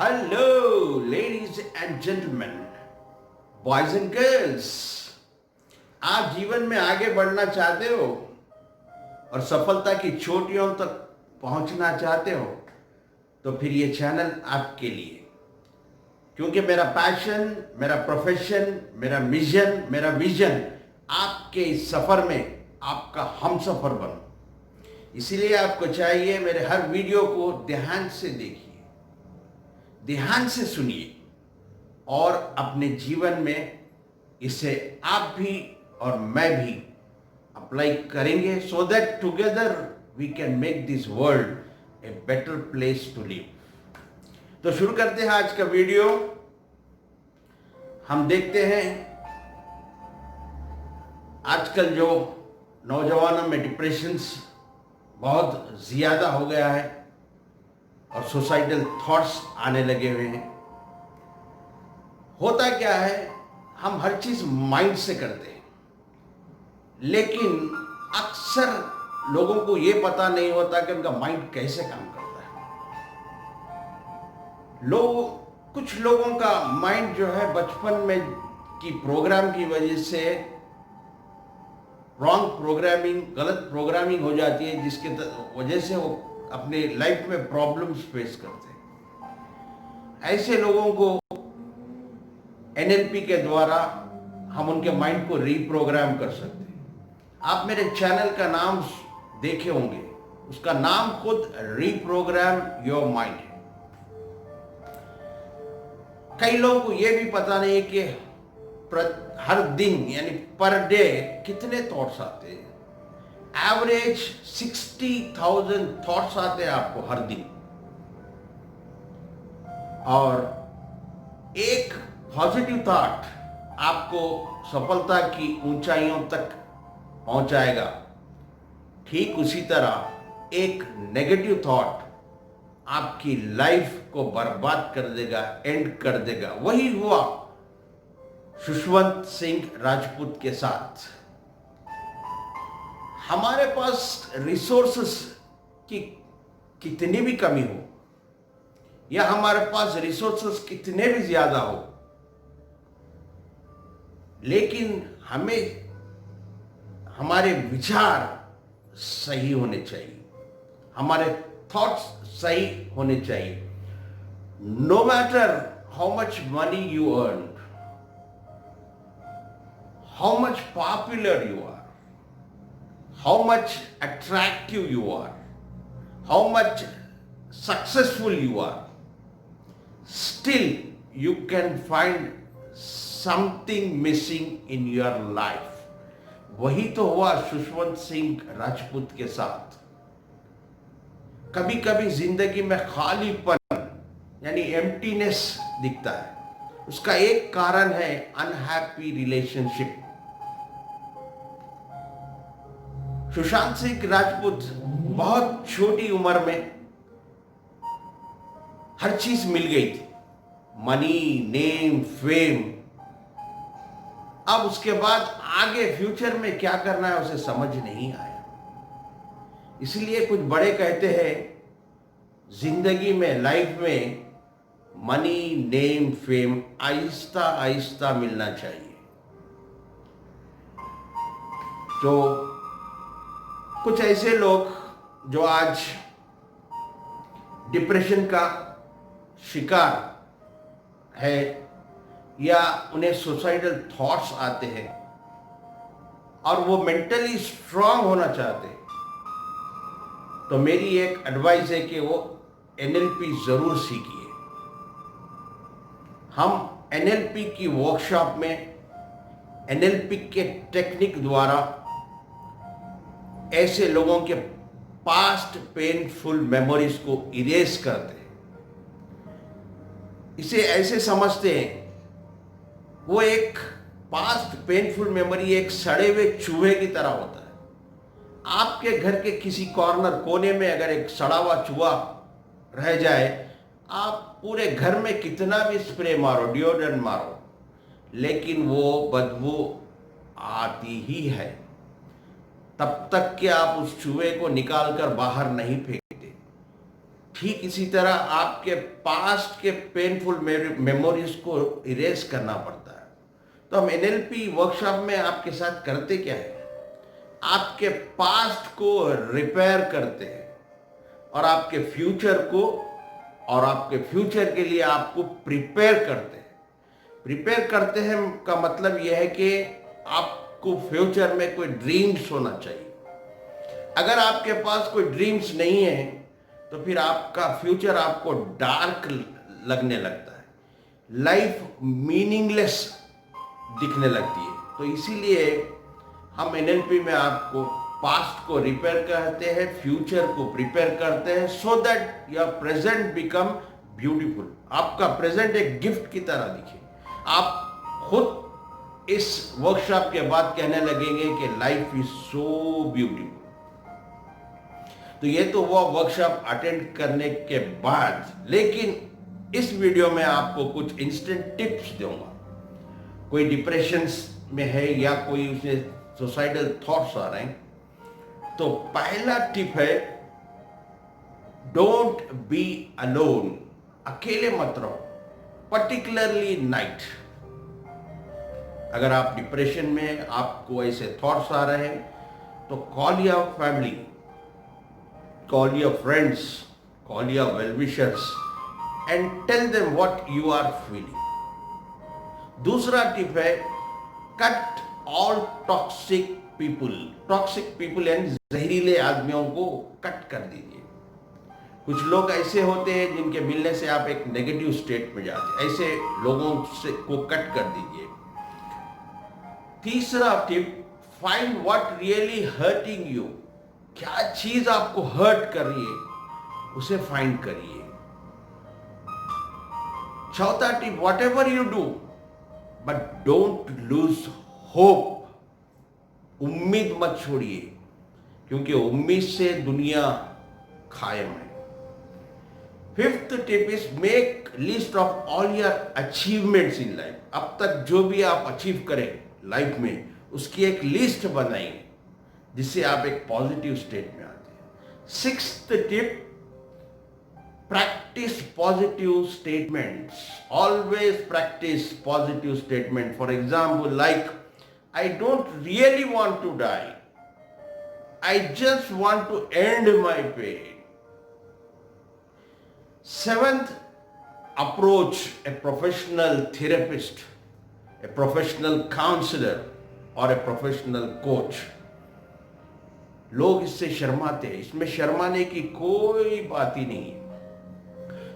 Hello ladies and gentleman, boys and girls. आप जीवन में आगे बढ़ना चाहते हो और सफलता की चोटियों तक पहुंचना चाहते हो तो फिर ये चैनल आपके लिए, क्योंकि मेरा पैशन, मेरा प्रोफेशन, मेरा मिशन, मेरा विजन आपके इस सफर में आपका हम सफर बनो। इसीलिए आपको चाहिए मेरे हर वीडियो को ध्यान से देखिए, ध्यान से सुनिए और अपने जीवन में इसे आप भी और मैं भी अप्लाई करेंगे, so that together we can make this world a better place to live. तो शुरू करते हैं आज का वीडियो। हम देखते हैं आजकल जो नौजवानों में डिप्रेशंस बहुत ज़्यादा हो गया है और सुसाइडल थॉट्स आने लगे हुए हैं। होता क्या है, हम हर चीज़ माइंड से करते हैं, लेकिन अक्सर लोगों को ये पता नहीं होता कि उनका माइंड कैसे काम करता है। कुछ लोगों का माइंड जो है बचपन में की प्रोग्राम की वजह से रॉन्ग प्रोग्रामिंग, गलत प्रोग्रामिंग हो जाती है, जिसके वजह से वो अपने लाइफ में प्रॉब्लम्स फेस करते हैं। ऐसे लोगों को एनएलपी के द्वारा हम उनके माइंड को रीप्रोग्राम कर सकते हैं। आप मेरे चैनल का नाम देखे होंगे, उसका नाम खुद रीप्रोग्राम योर माइंड है। कई लोगों को यह भी पता नहीं कि हर दिन यानी पर डे कितने थॉट्स आते हैं। एवरेज 60,000 थॉट्स आते हैं आपको हर दिन, और एक पॉजिटिव थॉट आपको सफलता की ऊंचाइयों तक पहुंचाएगा। ठीक उसी तरह एक नेगेटिव थॉट आपकी लाइफ को बर्बाद कर देगा, एंड कर देगा। वही हुआ खुशवंत सिंह राजपूत के साथ। हमारे पास रिसोर्सेस की कितनी भी कमी हो या हमारे पास रिसोर्सेस कितने भी ज्यादा हो, लेकिन हमें हमारे विचार सही होने चाहिए, हमारे थॉट्स सही होने चाहिए। No matter how much money you earn, how much popular you are, how much attractive you are, how much successful you are, still you can find something missing in your life. वही तो हुआ खुशवंत सिंह राजपूत के साथ। कभी कभी जिंदगी में खालीपन यानी एम्प्टीनेस दिखता है। उसका एक कारण है अनहैप्पी रिलेशनशिप। सुशांत सिंह राजपूत बहुत छोटी उम्र में हर चीज मिल गई थी, मनी, नेम, फेम। अब उसके बाद आगे फ्यूचर में क्या करना है उसे समझ नहीं आया। इसलिए कुछ बड़े कहते हैं जिंदगी में, लाइफ में money, name, fame Aahista Aahista मिलना चाहिए। तो कुछ ऐसे लोग जो आज डिप्रेशन का शिकार है या उन्हें सुसाइडल थॉट्स आते हैं और वो मेंटली स्ट्रांग होना चाहते हैं, तो मेरी एक एडवाइस है कि वो एनएलपी जरूर सीखिए। हम एनएलपी की वर्कशॉप में एनएलपी के टेक्निक द्वारा ऐसे लोगों के पास्ट पेनफुल मेमोरीज को इरेज करते हैं। इसे ऐसे समझते हैं, वो एक पास्ट पेनफुल मेमोरी एक सड़े हुए चूहे की तरह होता है। आपके घर के किसी कॉर्नर कोने में अगर एक सड़ा हुआ चूहा रह जाए, आप पूरे घर में कितना भी स्प्रे मारो, डिओड्रेंट मारो, लेकिन वो बदबू आती ही है तब तक कि आप उस चूहे को निकाल कर बाहर नहीं फेंकते। ठीक इसी तरह आपके पास्ट के पेनफुल मेमोरीज को इरेज करना पड़ता है। तो हम एनएलपी वर्कशॉप में आपके साथ करते क्या है, आपके पास्ट को रिपेयर करते हैं और आपके फ्यूचर को, और आपके फ्यूचर के लिए आपको प्रिपेयर करते हैं। प्रिपेयर करते हैं का मतलब यह है कि आपको फ्यूचर में कोई ड्रीम्स होना चाहिए। अगर आपके पास कोई ड्रीम्स नहीं है तो फिर आपका फ्यूचर आपको डार्क लगने लगता है, लाइफ मीनिंगलेस दिखने लगती है। तो इसीलिए हम एनएलपी में आपको पास्ट को रिपेयर करते हैं, फ्यूचर को प्रिपेयर करते हैं, so that your present become beautiful. आपका प्रेजेंट एक गिफ्ट की तरह दिखे। आप खुद इस वर्कशॉप के बाद कहने लगेंगे कि लाइफ इज सो ब्यूटीफुल। तो ये तो वो वर्कशॉप अटेंड करने के बाद, लेकिन इस वीडियो में आपको कुछ इंस्टेंट टिप्स दूंगा। कोई डिप्रेशन में है या कोई उसने सुसाइडल थॉट्स आ रहे हैं, तो पहला टिप है, डोंट बी अलोन। अकेले मत रहो, पर्टिकुलरली नाइट। अगर आप डिप्रेशन में, आपको ऐसे थॉट्स आ रहे हैं, तो call your family, call your friends, call your well-wishers and tell them what you are feeling. दूसरा टिप है, cut all toxic people. Toxic people यानी जहरीले आदमियों को कट कर दीजिए। कुछ लोग ऐसे होते हैं जिनके मिलने से आप एक नेगेटिव स्टेट में जाते हैं, ऐसे लोगों से को कट कर दीजिए। तीसरा tip, find what really hurting you. क्या चीज आपको हर्ट कर रही है उसे फाइंड करिए। चौथा tip, what ever you do but don't lose hope. उम्मीद मत छोड़िए, क्योंकि उम्मीद से दुनिया कायम है। Fifth tip is make list of all your achievements in life. अब तक जो भी आप अचीव करें लाइफ में, उसकी एक लिस्ट बनाइए, जिससे आप एक पॉजिटिव स्टेट में आते हैं। Sixth tip, practice positive statements. Always practice positive statement. For example, like, I don't really want to die, I just want to end my pain. Seventh, approach a professional therapist, a professional counsellor और a professional coach. लोग इससे शर्माते हैं, इसमें शर्माने की कोई बात ही नहीं है।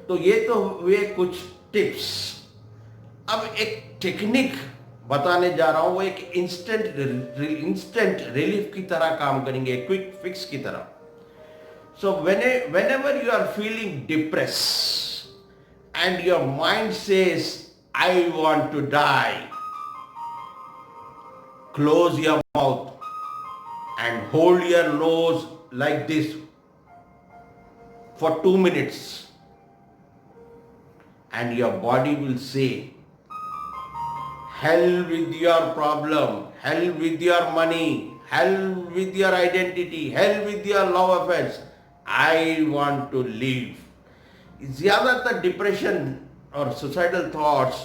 तो ये तो हुए कुछ टिप्स। अब एक टेक्निक बताने जा रहा हूं, वो एक इंस्टेंट रिलीफ की तरह काम करेंगे, क्विक फिक्स की तरह। सो whenever you are feeling depressed and your mind says, I want to die, close your mouth and hold your nose like this for 2 minutes, and your body will say, hell with your problem, hell with your money, hell with your identity, hell with your love affairs, I want to live. ज्यादातर depression और suicidal thoughts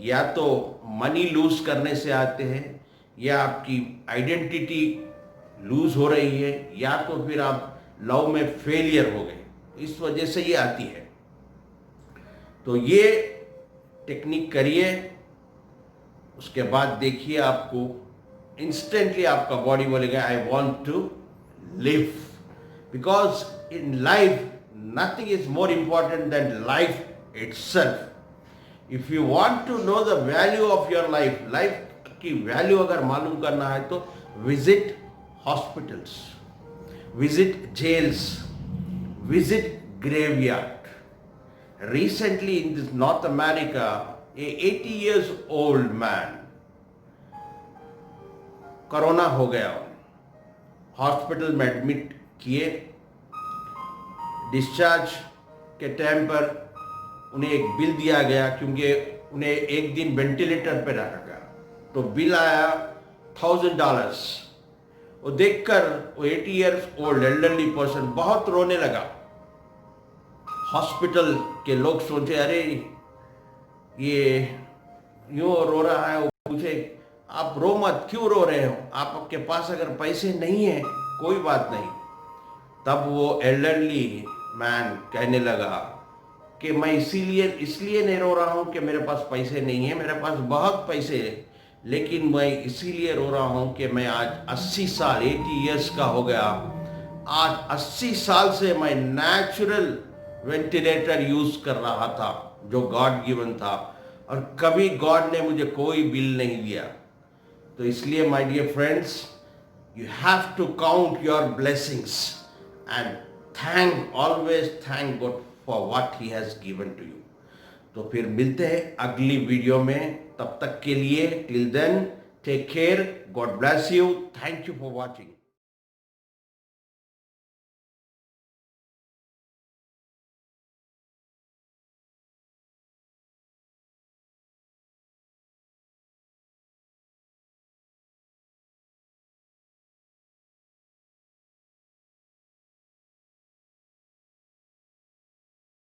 या तो money loose करने से आते हैं, या आपकी आइडेंटिटी लूज हो रही है, या तो फिर आप लव में फेलियर हो गए, इस वजह से ये आती है। तो ये टेक्निक करिए, उसके बाद देखिए आपको इंस्टेंटली आपका बॉडी बोलेगा, I want to live. Because in life nothing is more important than life itself. If you want to know the value of your life, life की वैल्यू अगर मालूम करना है तो visit hospitals, visit jails, visit graveyard. Recently in this North America, a 80 years old man, corona हो गया, hospital में admit किए। डिस्चार्ज के टाइम पर उन्हें एक बिल दिया गया, क्योंकि उन्हें एक दिन वेंटिलेटर पर रखा गया, तो बिल आया $1000। वो देखकर वो 80 years old एल्डरली पर्सन बहुत रोने लगा। हॉस्पिटल के लोग सोचे अरे ये यूँ रो रहा है, वो पूछे आप रो मत, क्यों रो रहे हो, आपके पास अगर पैसे नहीं है कोई बात नहीं। तब वो एल्डरली मैन कहने लगा कि मैं इसलिए नहीं रो रहा हूँ कि मेरे पास पैसे नहीं है, मेरे पास बहुत पैसे है, लेकिन मैं इसीलिए रो रहा हूँ कि मैं आज 80 साल 80 इयर्स का हो गया। आज 80 साल से मैं नेचुरल वेंटिलेटर यूज कर रहा था जो गॉड गिवन था, और कभी गॉड ने मुझे कोई बिल नहीं दिया। तो इसलिए my dear friends, you have to count your blessings and always thank God for what he has given to you. तो फिर मिलते हैं अगली वीडियो में, तब तक के लिए till then take care, God bless you, thank you for watching.